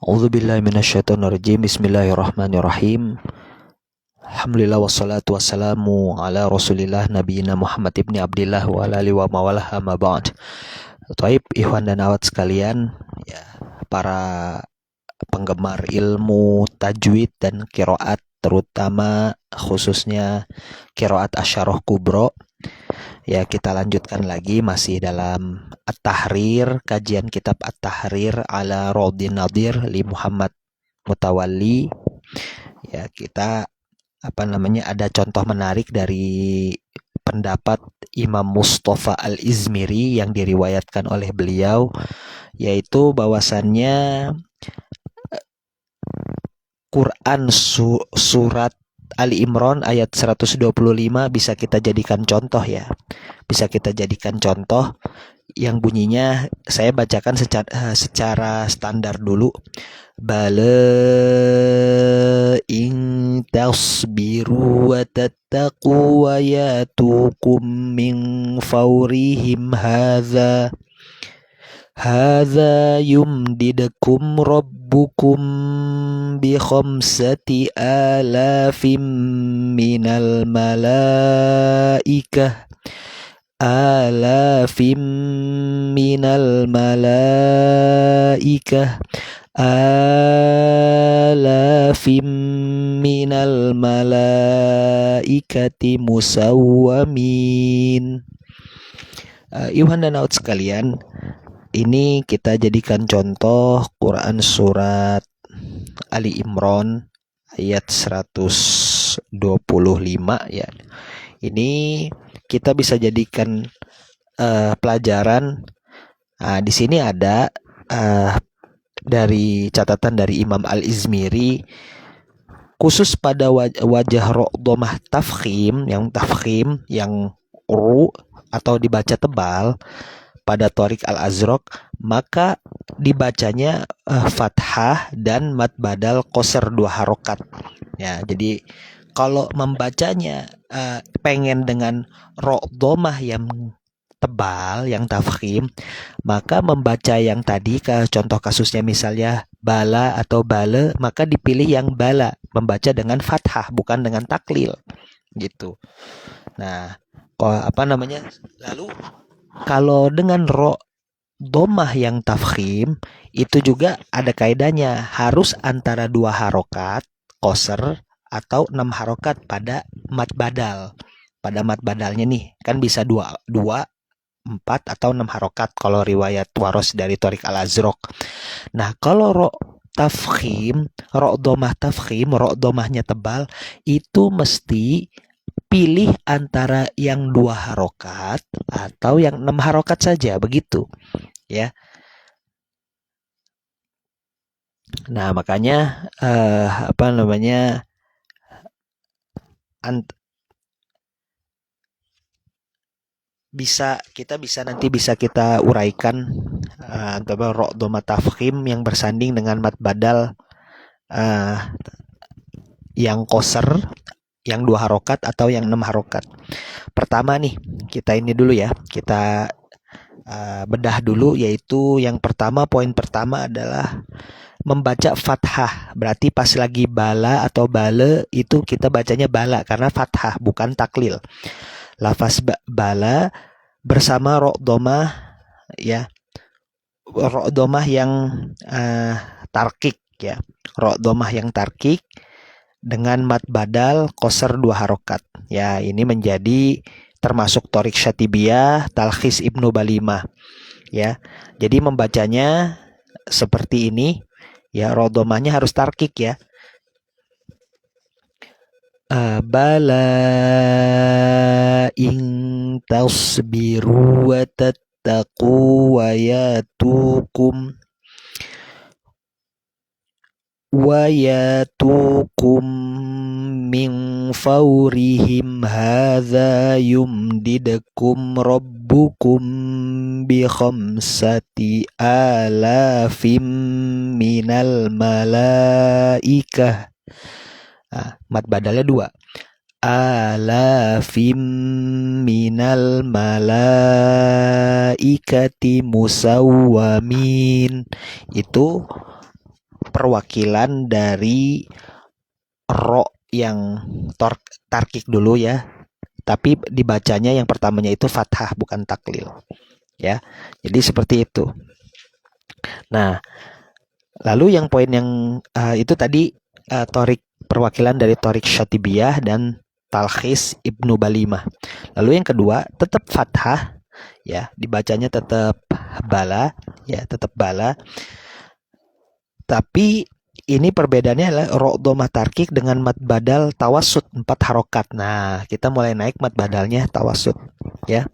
A'udzubillahi minasyaitonirrajim. Bismillahirrahmanirrahim. Alhamdulillah wassalatu wassalamu ala Rasulillah nabiyina Muhammad ibni Abdillah wa ala alihi wa mawalah amma ba'd. Taib ikhwan dan akhwat sekalian, ya, para penggemar ilmu tajwid dan qiraat, terutama khususnya qiraat Asyarah Kubro. Ya, kita lanjutkan lagi masih dalam At-Tahrir, kajian kitab At-Tahrir ala Raudin Nadir li Muhammad Mutawalli. Ya, kita ada contoh menarik dari pendapat Imam Mustafa Al-Izmiri yang diriwayatkan oleh beliau, yaitu bahwasannya Quran surat Ali Imran ayat 125 bisa kita jadikan contoh, ya. Bisa kita jadikan contoh yang bunyinya, saya bacakan secara standar dulu. Bala in tasbiru wa tattaqu wa yatukum min fawrihim hadza yumdidukum rabbukum bi khamsati alafim minal malaikah alafim minal malaikah alafim minal malaikati musawwamin. Iwan dan Aut sekalian, ini kita jadikan contoh Quran surat Ali Imran ayat 125, ya. Ini kita bisa jadikan pelajaran. Di sini ada dari catatan dari Imam Al-Izmiri, khusus pada wajah domah tafkhim yang ru atau dibaca tebal pada Thoriq Al-Azraq, maka dibacanya fathah dan mad badal qasr 2 harokat. Ya, jadi kalau membacanya pengen dengan ro domah yang tebal, yang tafkhim, maka membaca yang tadi, contoh kasusnya misalnya bala atau bale, maka dipilih yang bala, membaca dengan fathah bukan dengan taklil, gitu. Nah, lalu kalau dengan ro domah yang tafkhim itu juga ada kaidahnya, harus antara 2 harokat qasr atau 6 harokat pada mad badal. Pada mad badalnya nih kan bisa 2, 4 atau 6 harokat kalau riwayat Waros dari Thoriq Al-Azraq. Nah, kalau ro tafkhim, ro domah tafkhim, ro domahnya tebal, itu mesti pilih antara yang 2 harokat atau yang 6 harokat saja, begitu, ya. Nah, makanya nanti bisa kita uraikan antara ro doma tafkhim yang bersanding dengan mad badal yang qasr, yang 2 harokat atau yang 6 harokat. Pertama nih, kita ini dulu ya, kita bedah dulu, yaitu yang pertama, poin pertama adalah membaca fathah. Berarti pas lagi bala atau bale itu kita bacanya bala karena fathah bukan taklil. Lafaz bala bersama ro domah, ya, ro domah yang tarkik, ya, ro domah yang tarkik dengan mad badal qasr 2 harokat. Ya, ini menjadi termasuk Thoriq Syatibiyah, Talkhis Ibnu Balimah, ya. Jadi membacanya seperti ini, ya, ro domahnya harus tarkik, ya. Bala in tasbiru wa tattaqu wa yatukum min fawrihim hadza yumdidukum rabbukum bi khamsati alafim minal malaikah. Mad badalnya 2. Alafim minal malaikati musawwamin. Itu perwakilan dari ro yang tarkik dulu ya. Tapi dibacanya yang pertamanya itu fathah bukan taklil. Ya. Jadi seperti itu. Nah, lalu yang poin yang itu tadi torik perwakilan dari torik Syatibiyah dan talkhis Ibnu Balimah. Lalu yang kedua tetap fathah ya, dibacanya tetap bala ya, tetap bala. Tapi ini perbedaannya adalah ro dhamma tarkik dengan mad badal tawassut 4 harokat. Nah, kita mulai naik mad badalnya tawassut ya.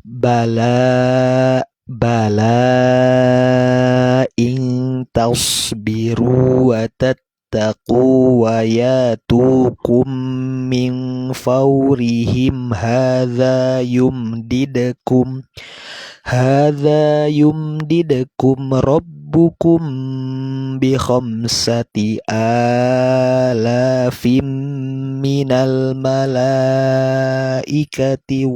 Bala in tasbiru wa tattaqu wa yatukum min fawrihim hadza yumdidakum rabbukum bi khamsati alafim minal malaikati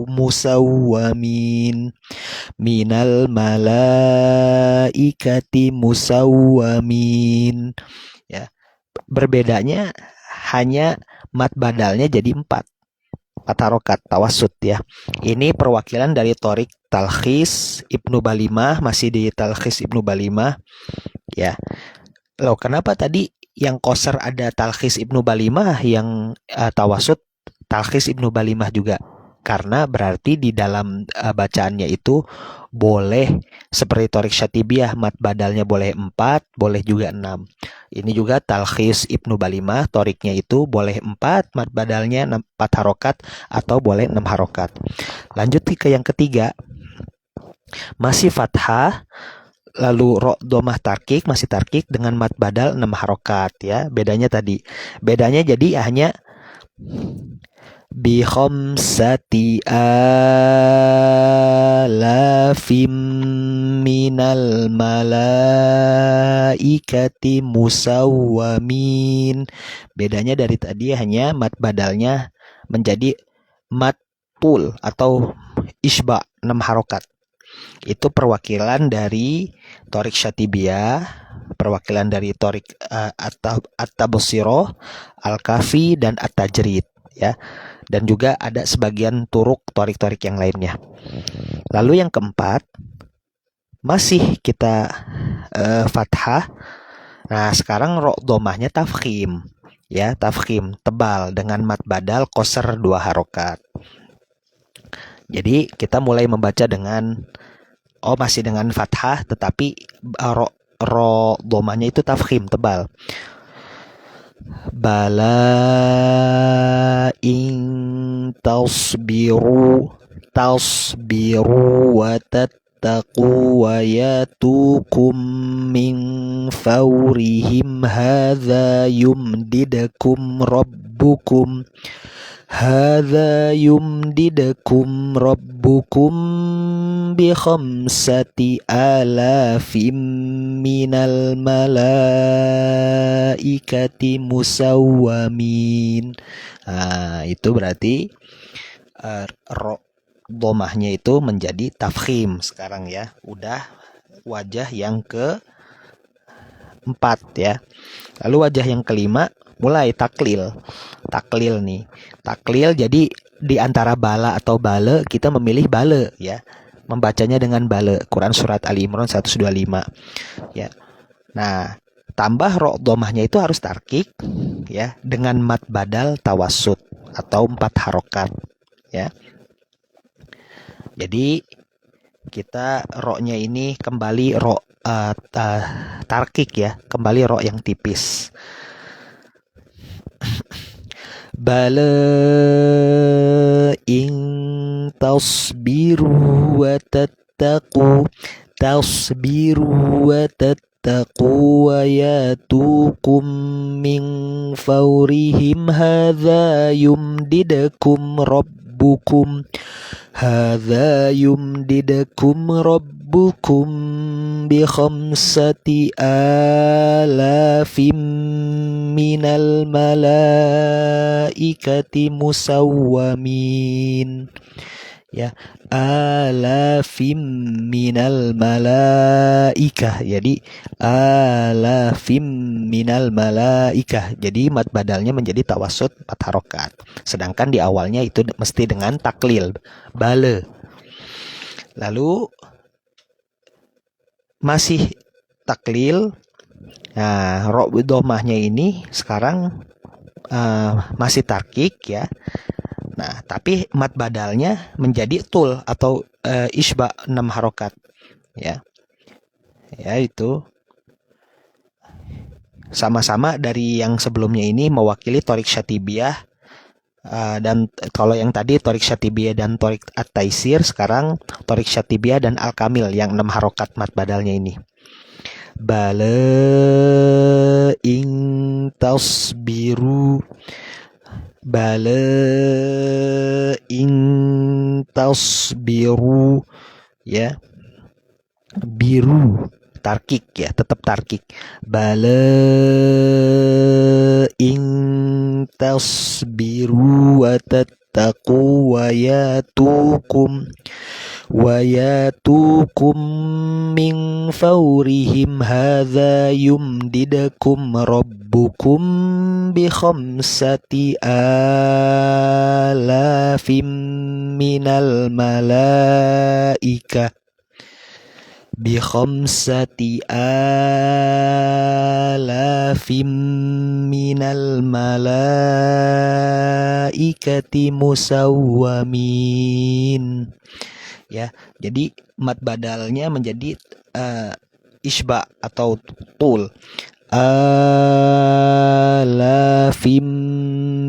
musawwamin ya. Berbedanya hanya mad badalnya jadi 4 harokat tawassut ya. Ini perwakilan dari torik talkhis Ibnu Balimah, masih di talkhis Ibnu Balimah ya. Loh, kenapa tadi yang qasar ada talkhis Ibnu Balimah, yang tawassut talkhis Ibnu Balimah juga? Karena berarti di dalam bacaannya itu boleh seperti torik Syatibiyah, mad badalnya boleh 4, boleh juga 6. Ini juga talkhis Ibnu Balimah, toriknya itu boleh 4, mad badalnya 4 harokat atau boleh 6 harokat. Lanjut ke yang ketiga, masih fathah, lalu ro domah tarkik, masih tarkik dengan mad badal 6 harokat ya. Bedanya jadi hanya bi khamsati alafim minal malaikati musawwamin. Bedanya dari tadi hanya mad badalnya menjadi mad pul atau isba 6 harokat. Itu perwakilan dari torik Syatibiyah, perwakilan dari torik At-Tabsirah, Al-Kafi dan At-Tajrid ya. Dan juga ada sebagian turuk torik-torik yang lainnya. Lalu yang keempat, masih kita fathah. Nah, sekarang ro domahnya tafkhim ya, tafkhim tebal dengan mad badal qasar 2 harokat. Jadi kita mulai membaca dengan masih dengan fathah, tetapi ro domahnya itu tafkhim tebal. Bala in tasbiru wa tattaqu wa yatukum min fawrihim hadza yumdidakum rabbukum bi khamsati alafim minal malaikati musawwamin. Nah, itu berarti ro domahnya itu menjadi tafkhim sekarang ya. Udah wajah yang ke-4 ya. Lalu wajah yang kelima mulai taklil nih. Taklil jadi di antara bala atau bale kita memilih bale ya. Membacanya dengan bale. Quran surat Ali Imran 125 ya. Nah, tambah ro domahnya itu harus tarkik ya dengan mad badal tawassut atau 4 harokat ya. Jadi kita ro-nya ini kembali ro tarkik ya, kembali ro yang tipis. Bala in tasbiru wa tattaqu wa yatukum min fawrihim hadza yumdidakum rabbukum bi khamsati alafim minal malaikati musawwamin ya, alafim minal malaikah. Jadi alafim minal malaikah. Jadi mad badalnya menjadi tawasud 4 harokat. Sedangkan di awalnya itu mesti dengan taklil, bale. Lalu masih taklil. Nah, ro domahnya ini sekarang masih tarkik ya. Nah, tapi mat badalnya menjadi tul atau isba 6 harokat ya. Ya, itu sama-sama dari yang sebelumnya ini mewakili torik syatibiyah. Dan kalau yang tadi torik syatibiyah dan torik at-taisir, sekarang torik syatibiyah dan al-kamil yang 6 harokat mat badalnya ini. Bala ing tasbiru, bala ing tasbiru ya, biru tarkik ya, tetap tarkik. Bala ing tasbiru wa tattaqu wa yatukum min fawrihim hadza yumdidakum rabbukum bi khamsati alafim minal malaikah bi khamsati alafim minal malaikati musawwamin. Ya, jadi mat badalnya menjadi isba atau tul. Alafim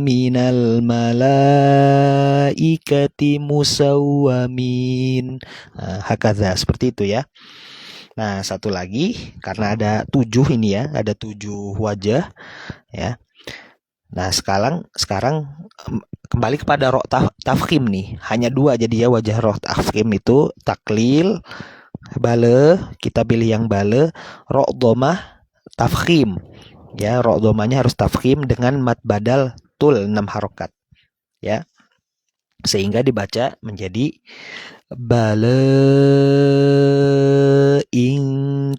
minal malaikati musawwamin. Hakadha, seperti itu ya. Nah, satu lagi, karena ada 7 ini ya, ada 7 wajah ya. Nah, sekarang kembali kepada ro tafkhim nih. Hanya 2 jadi ya wajah ro tafkhim itu, taklil, bale, kita pilih yang bale, ro domah, tafkhim. Ya, ro domahnya harus tafkhim dengan mat badal tul 6 harokat. Ya. Sehingga dibaca menjadi bale in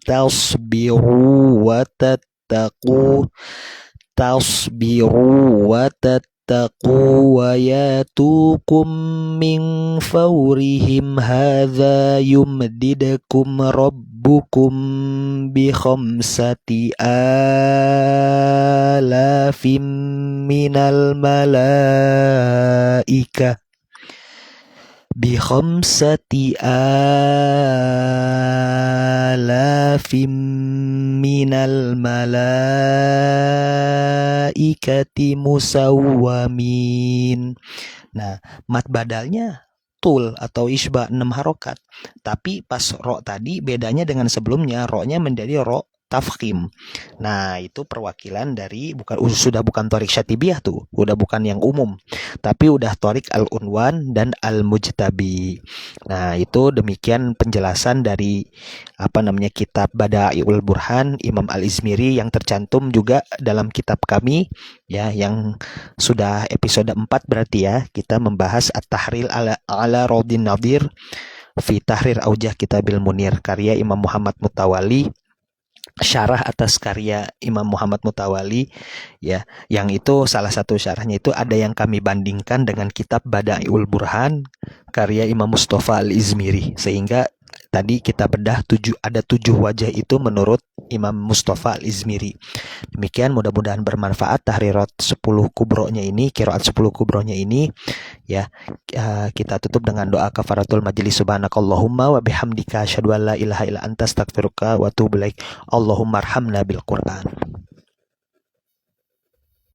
tasbiru wa tattaqu, tasbiru wa tattaqu wa yatukum min fawrihim hadza yumdidakum rabbukum bi khamsati alafim minal malaikah bi khamsati alafim minal malaikati musawwamin. Nah, mat badalnya tul atau isba 6 harokat. Tapi pas ro tadi bedanya dengan sebelumnya, ro-nya menjadi ro tafkhim. Nah, itu perwakilan dari sudah bukan torik syatibiyah tuh, udah bukan yang umum, tapi udah torik al-unwan dan al-mujtabi. Nah, itu demikian penjelasan dari kitab Bada'iul Burhan Imam Al-Izmiri yang tercantum juga dalam kitab kami ya, yang sudah episode 4 berarti ya. Kita membahas At-Tahrir ala Raudin Nadir fi Tahrir Aujah Kitabil Munir karya Imam Muhammad Mutawali, syarah atas karya Imam Muhammad Mutawali ya, yang itu salah satu syarahnya itu ada yang kami bandingkan dengan kitab Bada'iul Burhan karya Imam Mustafa Al-Izmiri, sehingga tadi kita bedah ada 7 wajah itu menurut Imam Mustafa Al-Izmiri. Demikian, mudah-mudahan bermanfaat tahrirat 10 kubronya ini, qiraat 10 kubronya ini ya. Kita tutup dengan doa kafaratul majlis. Subhanakallahumma wa bihamdika asyhadu an la ilaha illa anta astaghfiruka wa atubu ilaik. Allahumma arhamna bil Qur'an.